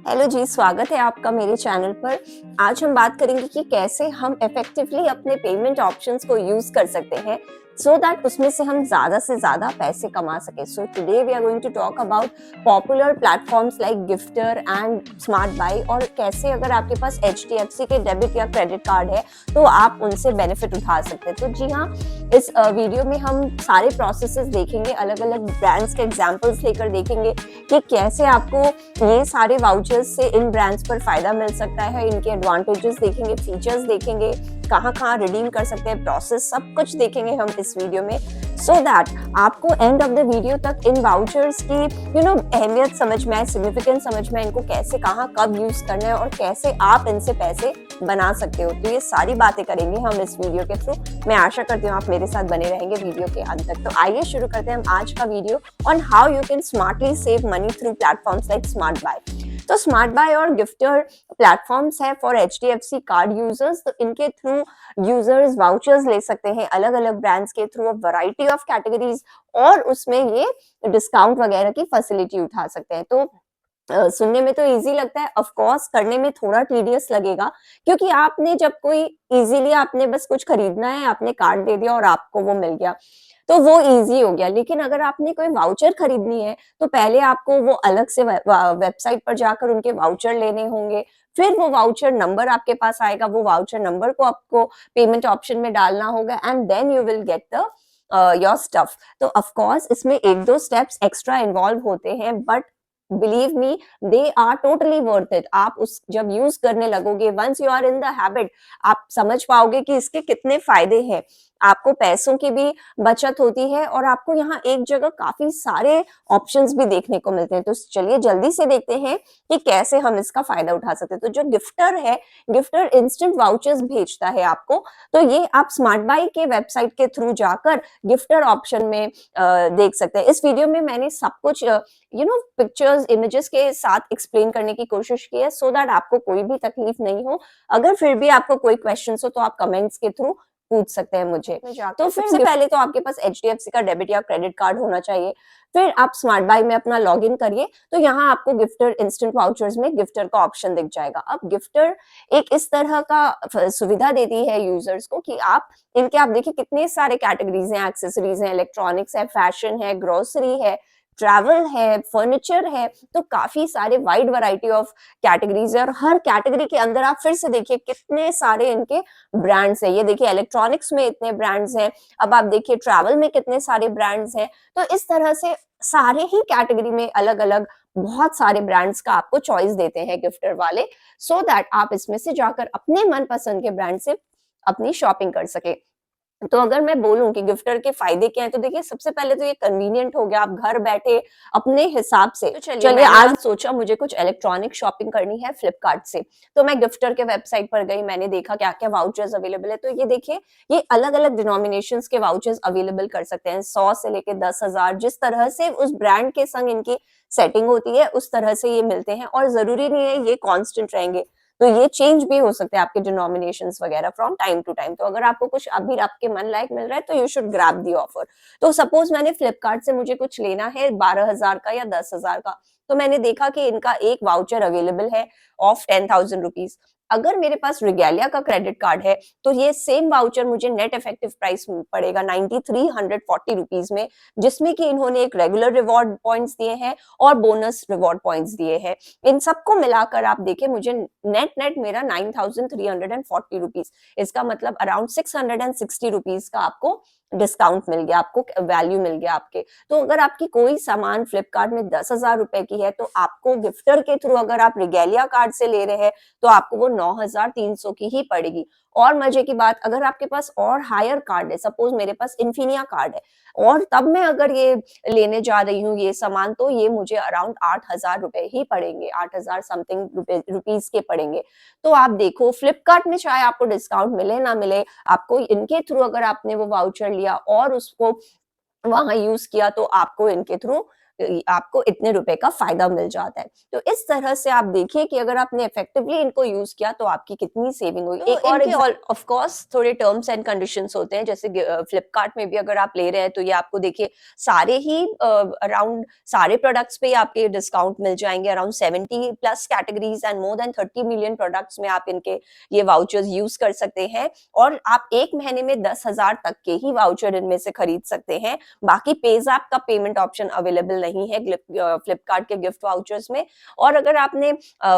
Hello जी, स्वागत है आपका मेरे चैनल पर। आज हम बात करेंगे कि कैसे हम इफेक्टिवली अपने पेमेंट ऑप्शंस को यूज कर सकते हैं सो दैट उसमें से हम ज्यादा से ज्यादा पैसे कमा सके। So today we are going to talk about popular platforms like Gifter and Smart Buy, और कैसे अगर आपके पास HDFC के डेबिट या क्रेडिट कार्ड है तो आप उनसे बेनिफिट उठा सकते हैं। तो जी हाँ, इस वीडियो में हम सारे प्रोसेसेस देखेंगे, अलग अलग ब्रांड्स के एग्जांपल्स लेकर देखेंगे कि कैसे आपको ये सारे वाउचर्स से इन ब्रांड्स पर फायदा मिल सकता है। इनके एडवांटेजेस देखेंगे, फीचर्स देखेंगे, कहाँ कहाँ रिडीम कर सकते हैं, प्रोसेस सब कुछ देखेंगे हम इस वीडियो में, सो दैट आपको एंड ऑफ द वीडियो तक इन वाउचर्स की अहमियत समझ में आए, सिग्निफिकेंस समझ में आए, इनको कैसे कहाँ कब यूज करना है और कैसे आप इनसे पैसे बना सकते हो। तो ये सारी बातें करेंगे हम इस वीडियो के थ्रू। मैं आशा करती हूँ आप मेरे साथ बने रहेंगे वीडियो के अंत तक। तो आइए शुरू करते हैं हम आज का video on how you can smartly save money through platforms like smart bye. तो स्मार्ट बाय और गिफ्टर प्लेटफॉर्म्स है फॉर HDFC कार्ड यूजर्स। तो इनके थ्रू यूजर्स वाउचर्स ले सकते हैं अलग अलग ब्रांड्स के थ्रू, वैरायटी ऑफ कैटेगरीज, और उसमें ये डिस्काउंट वगैरह की फैसिलिटी उठा सकते हैं। तो सुनने में तो इजी लगता है, ऑफ कोर्स करने में थोड़ा टीडियस लगेगा, क्योंकि आपने जब कोई इजीली आपने बस कुछ खरीदना है, आपने कार्ड दे दिया और आपको वो मिल गया, तो वो इजी हो गया। लेकिन अगर आपने कोई वाउचर खरीदनी है तो पहले आपको वो अलग से वेबसाइट पर जाकर उनके वाउचर लेने होंगे, फिर वो वाउचर नंबर आपके पास आएगा, वो वाउचर नंबर को आपको पेमेंट ऑप्शन में डालना होगा and then you will get the your stuff. तो ऑफ कोर्स इसमें एक दो स्टेप्स एक्स्ट्रा इन्वॉल्व होते हैं, but believe me, they are totally worth it. आप उस जब यूज करने लगोगे, once you are in the habit, आप समझ पाओगे कि इसके कितने फायदे हैं। आपको पैसों की भी बचत होती है और आपको यहाँ एक जगह काफी सारे ऑप्शंस भी देखने को मिलते हैं। तो चलिए जल्दी से देखते हैं कि कैसे हम इसका फायदा उठा सकते हैं। तो जो गिफ्टर है, गिफ्टर इंस्टेंट वाउचर्स भेजता है आपको। तो ये आप स्मार्ट बाई के वेबसाइट के थ्रू जाकर गिफ्टर ऑप्शन में देख सकते हैं। इस वीडियो में मैंने सब कुछ पिक्चर्स, इमेजेस के साथ एक्सप्लेन करने की कोशिश की है सो दैट आपको कोई भी तकलीफ नहीं हो। अगर फिर भी आपको कोई क्वेश्चन हो तो आप कमेंट्स के थ्रू पूछ सकते हैं मुझे। तो फिर सबसे पहले तो आपके पास HDFC का डेबिट या क्रेडिट कार्ड होना चाहिए। फिर आप स्मार्ट बाई में अपना लॉगिन करिए, तो यहाँ आपको गिफ्टर इंस्टेंट वाउचर्स में गिफ्टर का ऑप्शन दिख जाएगा। अब गिफ्टर एक इस तरह का सुविधा देती है यूजर्स को कि आप देखिए कितने सारे कैटेगरीज हैं, एक्सेसरीज हैं, इलेक्ट्रॉनिक्स है, फैशन है, ग्रोसरी है, ट्रैवल है, फर्नीचर है। तो काफी सारे वाइड वैरायटी ऑफ कैटेगरीज है, और हर कैटेगरी के अंदर आप फिर से देखिए कितने सारे इनके ब्रांड्स हैं। ये देखिए इलेक्ट्रॉनिक्स में इतने ब्रांड्स हैं, अब आप देखिए ट्रैवल में कितने सारे ब्रांड्स हैं। तो इस तरह से सारे ही कैटेगरी में अलग अलग बहुत सारे ब्रांड्स का आपको चॉइस देते हैं गिफ्टर वाले, सो दैट आप इसमें से जाकर अपने मनपसंद के ब्रांड से अपनी शॉपिंग कर सके। तो अगर मैं बोलूं कि गिफ्टर के फायदे क्या हैं, तो देखिए सबसे पहले तो ये कन्वीनियंट हो गया, आप घर बैठे अपने हिसाब से। तो चलिए आज सोचा मुझे कुछ इलेक्ट्रॉनिक शॉपिंग करनी है फ्लिपकार्ट से, तो मैं गिफ्टर के वेबसाइट पर गई, मैंने देखा क्या क्या वाउचर्स अवेलेबल है। तो ये देखिए, ये अलग अलग डिनोमिनेशंस के वाउचर्स अवेलेबल कर सकते हैं, 100 से लेके 10,000, जिस तरह से उस ब्रांड के संग इनकी सेटिंग होती है उस तरह से ये मिलते हैं। और जरूरी नहीं है ये कांस्टेंट रहेंगे, तो ये चेंज भी हो सकते हैं आपके डिनोमिनेशंस वगैरह फ्रॉम टाइम टू टाइम। तो अगर आपको कुछ अभी आपके मन लायक मिल रहा है तो you should grab the offer. तो सपोज मैंने फ्लिपकार्ट से मुझे कुछ लेना है 12,000 का या 10,000 का, तो मैंने देखा कि इनका एक वाउचर अवेलेबल है ऑफ 10,000 रुपीज। अगर मेरे पास रिगेलिया का क्रेडिट कार्ड है तो ये सेम वाउचर मुझे नेट इफेक्टिव प्राइस पड़ेगा 9340 रुपीज में, जिसमें कि इन्होंने एक रेगुलर रिवॉर्ड पॉइंट्स दिए हैं और बोनस रिवॉर्ड पॉइंट्स दिए हैं। इन सबको मिलाकर आप देखें, मुझे नेट नेट मेरा 9340 रुपीज, इसका मतलब अराउंड 660 रुपीज का आपको डिस्काउंट मिल गया, आपको वैल्यू मिल गया आपके। तो अगर आपकी कोई सामान फ्लिपकार्ट में 10,000 रुपए की है, तो आपको गिफ्टर के थ्रू अगर आप रिगेलिया कार्ड से ले रहे हैं तो आपको वो 9,300 की ही पड़ेगी। और मजे की बात, अगर आपके पास और हायर कार्ड है, सपोज मेरे पास इन्फिनिया कार्ड है और तब मैं अगर ये लेने जा रही हूँ ये सामान, तो ये मुझे अराउंड 8,000 रुपए ही पड़ेंगे, 8,000 समथिंग रुपीज के पड़ेंगे। तो आप देखो फ्लिपकार्ट में चाहे आपको डिस्काउंट मिले ना मिले, आपको इनके थ्रू अगर आपने वो वाउचर लिया और उसको वहां यूज किया, तो आपको इनके थ्रू आपको इतने रुपए का फायदा मिल जाता है। तो इस तरह से आप देखिए कि अगर आपने इफेक्टिवली इनको यूज किया तो आपकी कितनी सेविंग हुई। एक और ऑफ कोर्स थोड़े टर्म्स एंड कंडीशंस होते हैं, जैसे फ्लिपकार्ट में भी अगर आप ले रहे हैं तो ये आपको देखिए सारे ही अराउंड सारे प्रोडक्ट्स पे आपके डिस्काउंट मिल जाएंगे। Around 70 plus categories and more than 30 million products में आप इनके ये वाउचर्स यूज कर सकते हैं, और आप एक महीने में 10,000 तक के ही वाउचर इनमें से खरीद सकते हैं। बाकी पेज़ैप का पेमेंट ऑप्शन अवेलेबल नहीं है फ्लिपकार्ट के गिफ्ट वाउचर्स में। और अगर आपने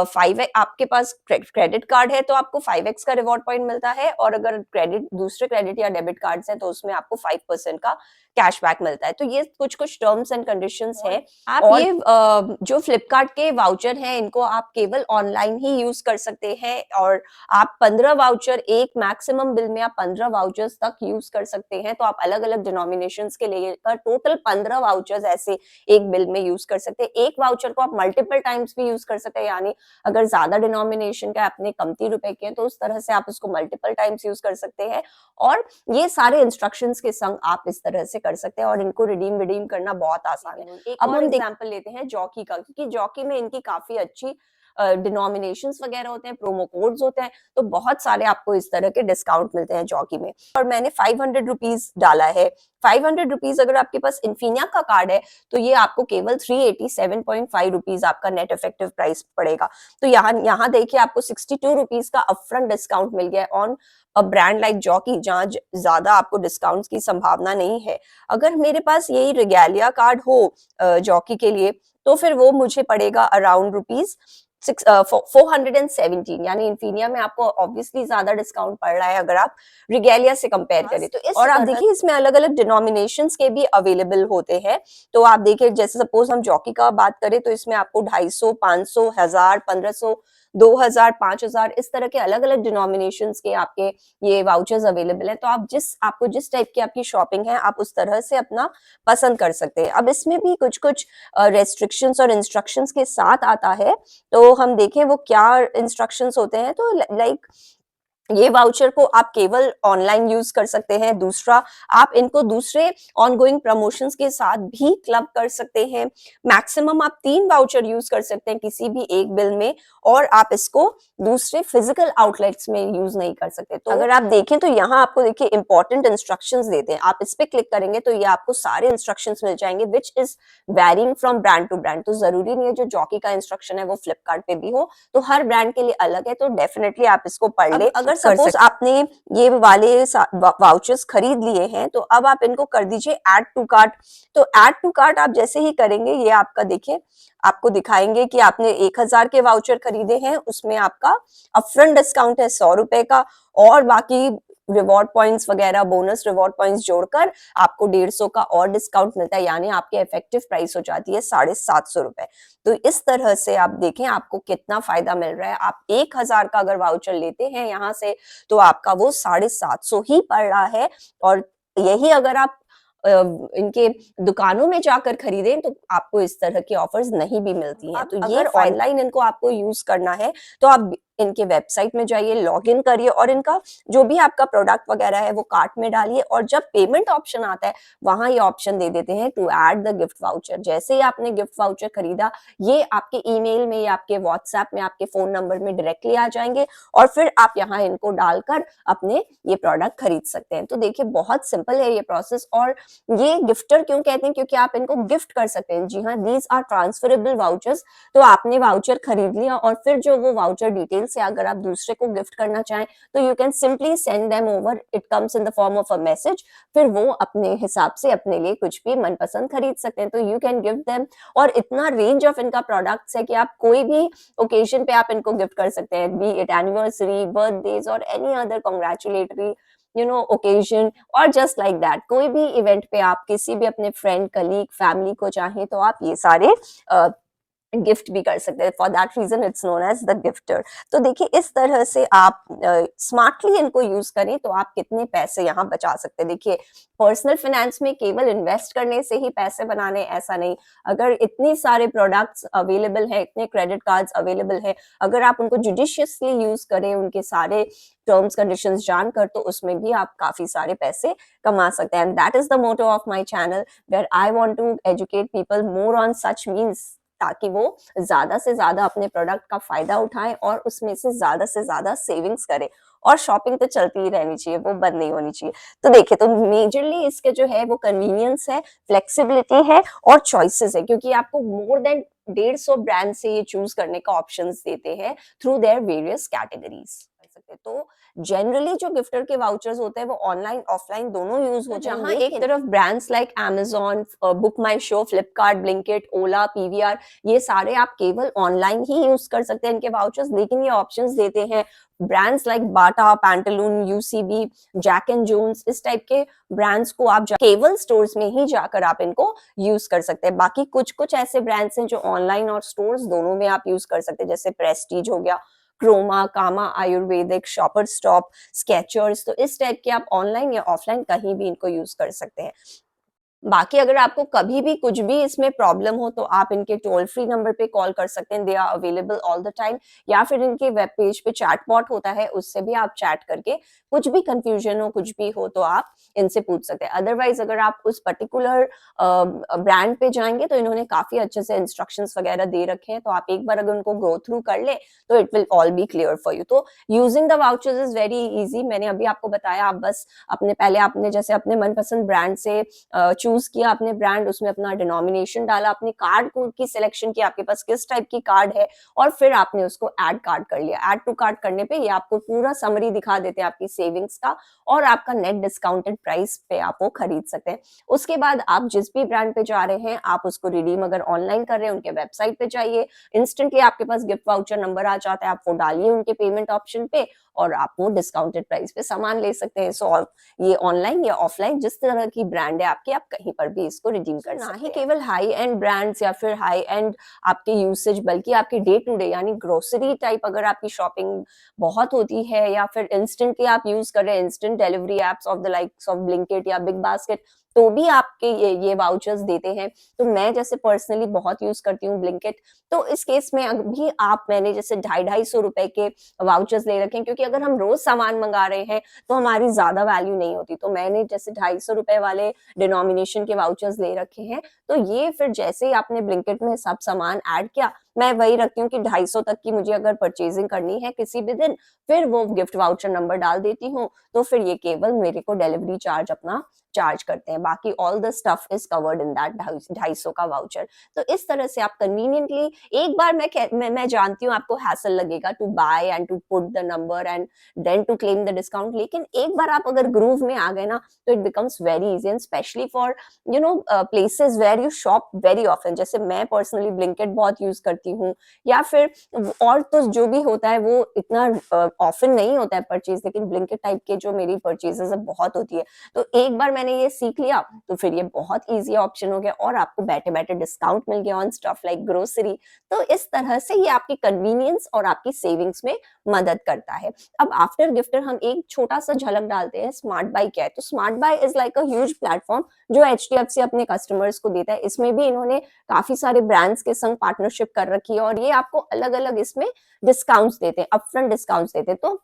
5 आपके पास क्रेडिट कार्ड है तो आपको 5x का रिवॉर्ड पॉइंट मिलता है, और अगर दूसरे क्रेडिट या डेबिट कार्ड्स हैं तो उसमें आपको 5% का कैशबैक मिलता है। तो ये कुछ कुछ टर्म्स एंड कंडीशंस हैं। आप और ये जो फ्लिपकार्ट के वाउचर हैं इनको आप केवल ऑनलाइन ही यूज कर सकते हैं, और आप 15 वाउचर एक मैक्सिमम बिल में आप 15 वाउचर्स तक यूज कर सकते हैं। तो आप अलग अलग डिनोमिनेशंस के लेकर टोटल 15 वाउचर्स ऐसे एक बिल में यूज कर सकते हैं। एक वाउचर को आप मल्टीपल टाइम्स भी यूज कर सकते हैं, यानी अगर ज्यादा डिनोमिनेशन का अपने कमती रुपए के हैं तो उस तरह से आप उसको मल्टीपल टाइम्स यूज कर सकते हैं। और ये सारे इंस्ट्रक्शंस के संग आप इस तरह से कर सकते हैं, और इनको रिडीम करना बहुत आसान है। एक अब हम एग्जांपल लेते हैं जॉकी का, क्योंकि जॉकी में इनकी काफी अच्छी डिनोमिनेशंस वगैरह होते हैं, प्रोमो कोड्स होते हैं, तो बहुत सारे आपको इस तरह के डिस्काउंट मिलते हैं जॉकी में। और मैंने 500 रुपीज डाला है। 500 रुपीज अगर आपके पास इन्फिनिया का कार्ड है तो ये आपको केवल 387.5 रुपीज आपका नेट इफेक्टिव प्राइस पड़ेगा। तो यहाँ देखिए आपको 62 रुपीज का अपफ्रंट डिस्काउंट मिल गया है on a brand like jockey, जहाँ ज्यादा आपको डिस्काउंट्स की संभावना नहीं है। अगर मेरे पास यही रिगैलिया कार्ड हो जॉकी के लिए तो फिर वो मुझे पड़ेगा अराउंड रुपीज 417, यानी इन्फिनिया में आपको ऑब्वियसली ज्यादा डिस्काउंट पड़ रहा है अगर आप रिगेलिया से कंपेयर करें तो। और आप देखिए इसमें अलग अलग डिनोमिनेशंस के भी अवेलेबल होते हैं। तो आप देखिए जैसे सपोज हम जॉकी का बात करें तो इसमें आपको 250, 500, 1000, 1500, 2000, 5000 इस तरह के अलग अलग डिनोमिनेशंस के आपके ये वाउचर्स अवेलेबल है। तो आप आपको जिस टाइप की आपकी शॉपिंग है आप उस तरह से अपना पसंद कर सकते हैं। अब इसमें भी कुछ कुछ रेस्ट्रिक्शंस और इंस्ट्रक्शंस के साथ आता है, तो हम देखें वो क्या इंस्ट्रक्शंस होते हैं। तो लाइक ये वाउचर को आप केवल ऑनलाइन यूज कर सकते हैं। दूसरा, आप इनको दूसरे ऑनगोइंग प्रमोशंस के साथ भी क्लब कर सकते हैं। मैक्सिमम आप 3 वाउचर यूज कर सकते हैं किसी भी एक बिल में, और आप इसको दूसरे फिजिकल आउटलेट्स में यूज नहीं कर सकते। तो अगर आप देखें तो यहाँ आपको देखिए इंपॉर्टेंट इंस्ट्रक्शंस देते हैं। आप इस पे क्लिक करेंगे तो ये आपको सारे इंस्ट्रक्शंस मिल जाएंगे which is varying from brand to brand. तो जरूरी नहीं है जो जॉकी का इंस्ट्रक्शन है वो फ्लिपकार्ट पे भी हो, तो हर ब्रांड के लिए अलग है। तो डेफिनेटली आप इसको पढ़ ले। अगर सपोज आपने ये वाले वाउचर्स खरीद लिए हैं तो अब आप इनको कर दीजिए ऐड टू कार्ट। तो ऐड टू कार्ट आप जैसे ही करेंगे ये आपका देखिए आपको दिखाएंगे कि आपने 1000 के वाउचर खरीदे हैं, उसमें आपका अपफ्रंट डिस्काउंट है 100 रुपए का, और बाकी रिवॉर्ड पॉइंट्स वगैरह बोनस रिवॉर्ड पॉइंट्स जोड़कर आपको 150 का और डिस्काउंट मिलता है, यानी आपकी इफेक्टिव प्राइस हो जाती है 750 रुपए। तो इस तरह से आप देखें आपको कितना फायदा मिल रहा है। आप 1000 का अगर वाउचर लेते हैं यहाँ से तो आपका वो 750 ही पड़ रहा है, और यही अगर आप इनके दुकानों में जाकर खरीदें तो आपको इस तरह की ऑफर्स नहीं भी मिलती हैं। तो ये ऑनलाइन इनको आपको यूज करना है तो आप इनके वेबसाइट में जाइए, लॉग इन करिए, और इनका जो भी आपका प्रोडक्ट वगैरह है वो कार्ट में डालिए, और जब पेमेंट ऑप्शन आता है वहां ये ऑप्शन दे देते हैं to add the gift voucher. जैसे ही आपने गिफ्ट वाउचर खरीदा ये आपके ईमेल में या आपके व्हाट्सएप में आपके फोन नंबर में डायरेक्टली आ जाएंगे, और फिर आप यहाँ इनको डालकर अपने ये प्रोडक्ट खरीद सकते हैं। तो देखिए बहुत सिंपल है ये प्रोसेस। और ये गिफ्टर क्यों कहते हैं, क्योंकि आप इनको गिफ्ट कर सकते हैं। जी हाँ, दीज आर ट्रांसफरेबल वाउचर्स। तो आपने वाउचर खरीद लिया और फिर जो वो वाउचर डिटेल से अगर आप दूसरे को गिफ्ट करना चाहें तो you can simply send them over, it comes in the form of a message. फिर वो अपने हिसाब से अपने लिए कुछ भी मनपसंद खरीद सकते हैं। तो यू कैन गिव देम, और इतना रेंज ऑफ इनका प्रोडक्ट्स है कि आप कोई भी ओकेजन पे आप इनको गिफ्ट कर सकते हैं, बी इट एनिवर्सरी, बर्थडेज और एनी अदर कांग्रेचुलेटरी ओकेजन, और जस्ट लाइक दैट कोई भी इवेंट पे आप किसी भी अपने फ्रेंड, कलीग, फैमिली को चाहें तो आप ये सारे गिफ्ट भी कर सकते हैं। For that reason it's known as the gifter. तो देखिए इस तरह से आप स्मार्टली इनको यूज करें तो आप कितने पैसे यहाँ बचा सकते हैं। देखिए पर्सनल फाइनेंस में केवल इन्वेस्ट करने से ही पैसे बनाने ऐसा नहीं, अगर इतने सारे प्रोडक्ट्स अवेलेबल है, इतने क्रेडिट कार्ड्स अवेलेबल है, अगर आप उनको जुडिशियसली यूज करें, उनके सारे टर्म्स कंडीशंस जानकर, तो उसमें भी आप काफी सारे पैसे कमा सकते हैं। And that is the motto of my channel, where I want to educate people more on such means, ताकि वो ज्यादा से ज्यादा अपने प्रोडक्ट का फायदा उठाएं और उसमें से ज्यादा सेविंग्स करें। और शॉपिंग तो चलती ही रहनी चाहिए, वो बंद नहीं होनी चाहिए। तो देखिए, तो मेजरली इसके जो है वो कन्वीनियंस है, फ्लेक्सिबिलिटी है और चॉइसेस है, क्योंकि आपको मोर देन 150 ब्रांड से ये चूज करने का ऑप्शंस देते हैं थ्रू देयर वेरियस कैटेगरीज। तो जनरली जो गिफ्टर के वाउचर्स होते हैं वो ऑनलाइन ऑफलाइन दोनों यूज होते हैं। जहाँ एक तरफ ब्रांड्स लाइक Amazon, बुक माई शो, फ्लिपकार्ट, ब्लिंकिट, ओला, पीवीआर, ये सारे आप केवल ऑनलाइन ही यूज कर सकते हैं इनके वाउचर्स, लेकिन ये ऑप्शंस देते हैं brands like Bata, Pantaloon, UCB, Jack and Jones, इस टाइप के ब्रांड्स को आप केवल स्टोर्स में ही जाकर आप इनको यूज कर सकते हैं। बाकी कुछ कुछ ऐसे ब्रांड्स हैं जो ऑनलाइन और स्टोर्स दोनों में आप यूज कर सकते हैं, जैसे प्रेस्टीज हो गया, क्रोमा, कामा आयुर्वेदिक, शॉपर स्टॉप, स्केचर्स। तो इस टाइप के आप ऑनलाइन या ऑफलाइन कहीं भी इनको यूज कर सकते हैं। बाकी अगर आपको कभी भी कुछ भी इसमें प्रॉब्लम हो तो आप इनके टोल फ्री नंबर पे कॉल कर सकते हैं, they are available all the time, या फिर इनके वेब पेज पे चैट बॉट होता है, उससे भी आप चैट करके कुछ भी कंफ्यूजन हो, कुछ भी हो तो आप इनसे पूछ सकते हैं। अदरवाइज अगर आप उस पर्टिकुलर ब्रांड पे जाएंगे तो इन्होंने काफी अच्छे से इंस्ट्रक्शंस वगैरह दे रखे हैं, तो आप एक बार अगर उनको गो थ्रू कर ले तो it will all be clear for you. तो using the vouchers is very easy. मैंने अभी आपको बताया, आप बस पहले आपने जैसे अपने मनपसंद ब्रांड से चूज किया अपने ब्रांड, उसमें अपना डिनोमिनेशन डाला, अपने कार्ड को की सिलेक्शन की, आपके पास किस टाइप की कार्ड है, और फिर आपने उसको ऐड कार्ड कर लिया। ऐड टू कार्ड करने पे ये आपको पूरा समरी दिखा देते हैं आपकी सेविंग्स का, और आपका नेट डिस्काउंटेड प्राइस पे आप वो खरीद सकते हैं। उसके बाद आप जिस भी ब्रांड पे जा रहे हैं, आप उसको रिडीम अगर ऑनलाइन कर रहे हैं, उनके वेबसाइट पे जाइए, इंस्टेंटली आपके पास गिफ्ट वाउचर नंबर आ जाता है, आप वो डालिए उनके पेमेंट ऑप्शन पे और आप वो डिस्काउंटेड प्राइस पे सामान ले सकते हैं। सो ये ऑनलाइन या ऑफलाइन जिस तरह की ब्रांड है आपकी, आप कहीं पर भी इसको रिडीम कर सकते हैं। ना ही केवल हाई एंड ब्रांड्स या फिर हाई एंड आपके यूसेज, बल्कि आपके डे टू डे यानी ग्रोसरी टाइप अगर आपकी शॉपिंग बहुत होती है, या फिर इंस्टेंटली आप यूज कर रहे हैं instant delivery apps of the likes of Blinkit या बिग बास्केट, तो भी आपके ये वाउचर्स देते हैं। तो मैं जैसे पर्सनली बहुत यूज करती हूँ ब्लिंकिट, तो इस केस में अभी मैंने जैसे 250-250 रुपए के वाउचर्स ले रखे हैं, क्योंकि अगर हम रोज सामान मंगा रहे हैं तो हमारी ज्यादा वैल्यू नहीं होती। तो मैंने जैसे 250 रुपए वाले डिनोमिनेशन के वाउचर्स ले रखे हैं, तो ये फिर जैसे ही आपने ब्लिंकिट में सब सामान ऐड किया, मैं वही रखती हूँ कि 250 तक की मुझे अगर परचेजिंग करनी है किसी भी दिन, फिर वो गिफ्ट वाउचर नंबर डाल देती हूँ, तो फिर ये केवल मेरे को डिलीवरी चार्ज अपना चार्ज करते हैं, बाकी all the stuff is covered in that 250 का वाउचर। तो इस तरह से आप कन्वीनियंटली, एक बार मैं जानती हूँ आपको हैसल लगेगा to buy and to put the number and then to claim the discount, लेकिन एक बार आप अगर ग्रूव में आ गए ना, तो it becomes very easy, and specially for places where you shop very often. जैसे मैं पर्सनली ब्लिंकिट बहुत यूज करती हूँ, या फिर और तो जो भी होता है वो इतना ऑफन नहीं होता है परचेज, लेकिन ब्लिंकिट टाइप के जो मेरी परचेजेस बहुत होती है, तो एक बार मैंने ये सीख लिया तो फिर ये बहुत इजी ऑप्शन हो गया, और आपको बैठे बैठे डिस्काउंट मिल गया ऑन स्टफ लाइक ग्रोसरी। तो इस तरह से ये आपकी कन्वीनियंस और आपकी सेविंग्स में मदद करता है। अब आफ्टर गिफ्टर हम एक छोटा सा झलक डालते हैं स्मार्ट बाय क्या है। तो smart bye is like a huge platform जो HDFC अपने कस्टमर्स को देता है। इसमें भी इन्होंने काफी सारे ब्रांड्स के संग पार्टनरशिप कर रखी है, और ये आपको अलग अलग इसमें डिस्काउंट्स देते हैं, अपफ्रंट डिस्काउंट्स देते हैं। तो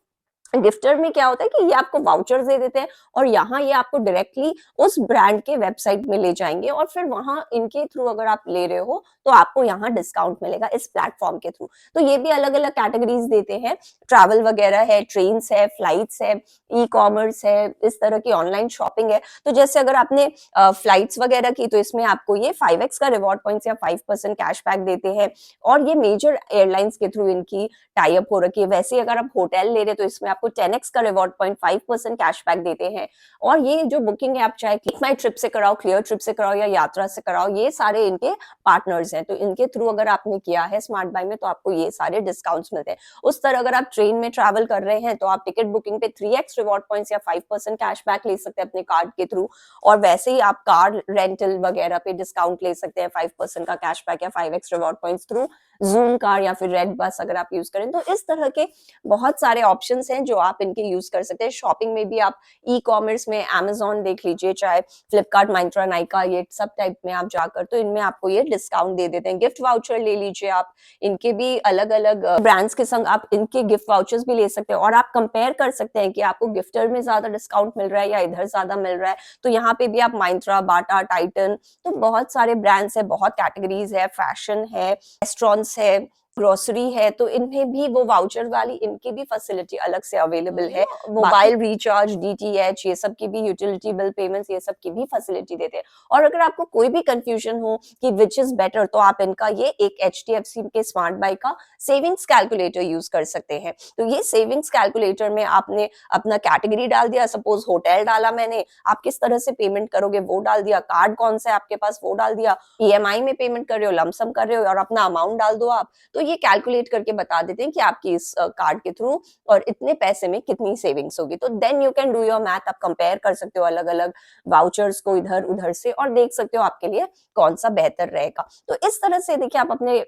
गिफ्टर में क्या होता है कि ये आपको वाउचर्स दे देते हैं, और यहाँ ये आपको डायरेक्टली उस ब्रांड के वेबसाइट में ले जाएंगे, और फिर वहां इनके थ्रू अगर आप ले रहे हो तो आपको यहाँ डिस्काउंट मिलेगा इस प्लेटफॉर्म के थ्रू। तो ये भी अलग अलग कैटेगरीज देते हैं, ट्रैवल वगैरह है, ट्रेन्स है, फ्लाइट्स है, ई कॉमर्स है, इस तरह की ऑनलाइन शॉपिंग है। तो जैसे अगर आपने फ्लाइट्स वगैरह की, तो इसमें आपको ये 5x का रिवॉर्ड पॉइंट्स या 5% कैशबैक देते हैं, और ये मेजर एयरलाइंस के थ्रू इनकी टाई अप हो रखी है। वैसे अगर आप होटल ले रहे हैं तो इसमें आपको आपको 10x का रिवॉर्ड पॉइंट, 5% कैशबैक देते हैं। और ये जो बुकिंग है आप चाहे क्लिक माई ट्रिप से कराओ, क्लियर ट्रिप से कराओ या यात्रा से कराओ, ये सारे इनके पार्टनर्स हैं। तो इनके थ्रू अगर आपने किया है स्मार्ट बाय में तो आपको ये सारे डिस्काउंट्स मिलते हैं। उस तरह अगर आप ट्रेन में ट्रैवल कर रहे हैं तो आप टिकट बुकिंग पे 3x रिवॉर्ड पॉइंट्स या 5% कैशबैक ले सकते हैं अपने कार्ड के थ्रू। और वैसे ही आप कार रेंटल वगैरह पे डिस्काउंट ले सकते हैं 5% का कैशबैक या 5x reward points through zoom car या फिर रेड बस अगर आप यूज करें। तो इस तरह के बहुत सारे ऑप्शंस हैं जो आप इनके यूज कर सकते हैं। शॉपिंग में भी आप ई कॉमर्स में Amazon देख लीजिए, चाहे फ्लिपकार्ट, माइंत्रा, नाइका, ये सब टाइप में आप जाकर तो इनमें आपको ये डिस्काउंट दे देते हैं। गिफ्ट वाउचर ले लीजिए आप, इनके भी अलग अलग ब्रांड्स के संग आप इनके गिफ्ट वाउचर्स भी ले सकते हैं। और आप कंपेयर कर सकते हैं कि आपको गिफ्टर में ज्यादा डिस्काउंट मिल रहा है या इधर ज्यादा मिल रहा है। तो यहाँ पे भी आप माइंत्रा, बाटा, टाइटन, तो बहुत सारे ब्रांड्स है, बहुत कैटेगरीज है, फैशन है, रेस्टोरेंट्स है, ग्रोसरी है, तो इनमें भी वो वाउचर वाली इनकी भी फैसिलिटी अलग से अवेलेबल है। मोबाइल रिचार्ज, DTH, ये सब की भी, यूटिलिटी बिल पेमेंट्स, ये सब की भी फैसिलिटी देते हैं। और अगर आपको कोई भी कंफ्यूजन हो कि विच इज बेटर, तो आप इनका ये एक HDFC के स्मार्ट बाय का सेविंग्स कैलकुलेटर यूज कर सकते हैं। तो ये सेविंग्स कैलकुलेटर में आपने अपना कैटेगरी डाल दिया, सपोज होटल डाला मैंने, आप किस तरह से पेमेंट करोगे वो डाल दिया, कार्ड कौन सा है आपके पास वो डाल दिया, EMI में पेमेंट कर रहे हो, लमसम कर रहे हो, और अपना अमाउंट डाल दो आप। तो ये कैलकुलेट करके बता देते हैं कि आपकी इस कार्ड के थ्रू और इतने पैसे में कितनी सेविंग्स होगी। तो then you can do your math, आप कंपेयर कर सकते हो अलग अलग वाउचर्स को इधर उधर से और देख सकते हो आपके लिए कौन सा बेहतर रहेगा। तो इस तरह से देखिए आप अपने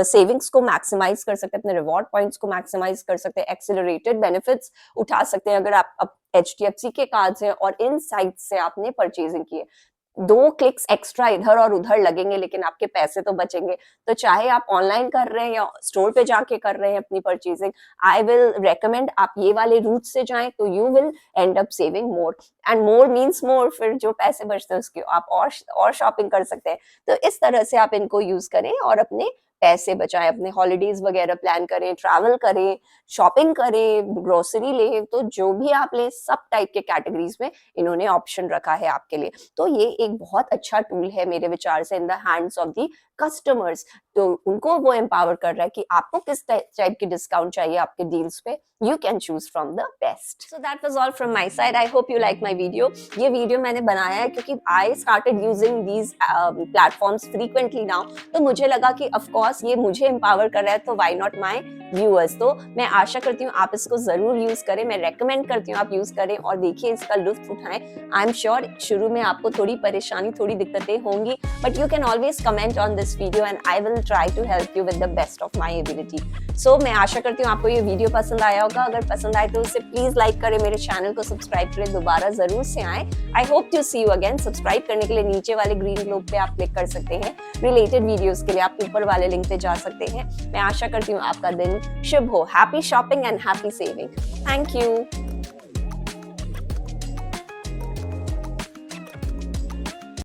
सेविंग्स को मैक्सिमाइज कर सकते हैं, अपने रिवॉर्ड पॉइंट्स को मैक्सिमाइज कर सकते हैं, एक्सेलरेटेड बेनिफिट्स उठा सकते हैं अगर आप HDFC के कार्ड्स हैं और इन साइट्स से आपने परचेजिंग की है। 2 क्लिक्स एक्स्ट्रा इधर और उधर लगेंगे लेकिन आपके पैसे तो बचेंगे। तो चाहे आप ऑनलाइन कर रहे हैं या स्टोर पे जाके कर रहे हैं अपनी परचेजिंग, आई विल रेकमेंड आप ये वाले रूट से जाएं तो you will and up saving more, and more means more, फिर जो पैसे बचते हैं उसके आप और शॉपिंग कर सकते हैं। तो इस तरह से आप इनको यूज करें और अपने पैसे बचाएं, अपने हॉलीडेज वगैरह प्लान करें, ट्रैवल करें, शॉपिंग करें, ग्रोसरी लें, तो जो भी आप लें सब टाइप के कैटेगरीज में इन्होंने ऑप्शन रखा है आपके लिए। तो ये एक बहुत अच्छा टूल है मेरे विचार से in the hands of the customers. तो उनको वो एम्पावर कर रहा है कि आपको किस टाइप की डिस्काउंट चाहिए आपके डील्स पे, you can choose from the best. So that was all from my side. I hope you like my video. ये वीडियो मैंने बनाया है क्योंकि I started using these platforms frequently now. तो मुझे लगा कि of course ये मुझे empower कर रहा है तो why not my viewers। तो मैं आशा करती हूँ आप इसको जरूर यूज करें, मैं रेकमेंड करती हूँ आप यूज करें और देखिए इसका लुत्फ उठाएं। आई एम श्योर शुरू में आपको थोड़ी परेशानी, थोड़ी दिक्कतें होंगी, but you can always comment on this video and I will try to help you with the best of my ability. So मैं आशा करती हूँ आपको ये वीडियो पसंद आया होगा। अगर पसंद आए तो उसे प्लीज लाइक करें, मेरे चैनल को सब्सक्राइब करें, दोबारा जरूर से आए। I hope to see you again. Subscribe करने के लिए नीचे वाले ग्रीन ग्लोब पे आप क्लिक कर सकते हैं। रिलेटेड वीडियोस के लिए आप ऊपर वाले लिंक पे जा सकते हैं। मैं आशा करती हूँ आपका दिन शुभ हो। Happy shopping and happy saving. Thank you.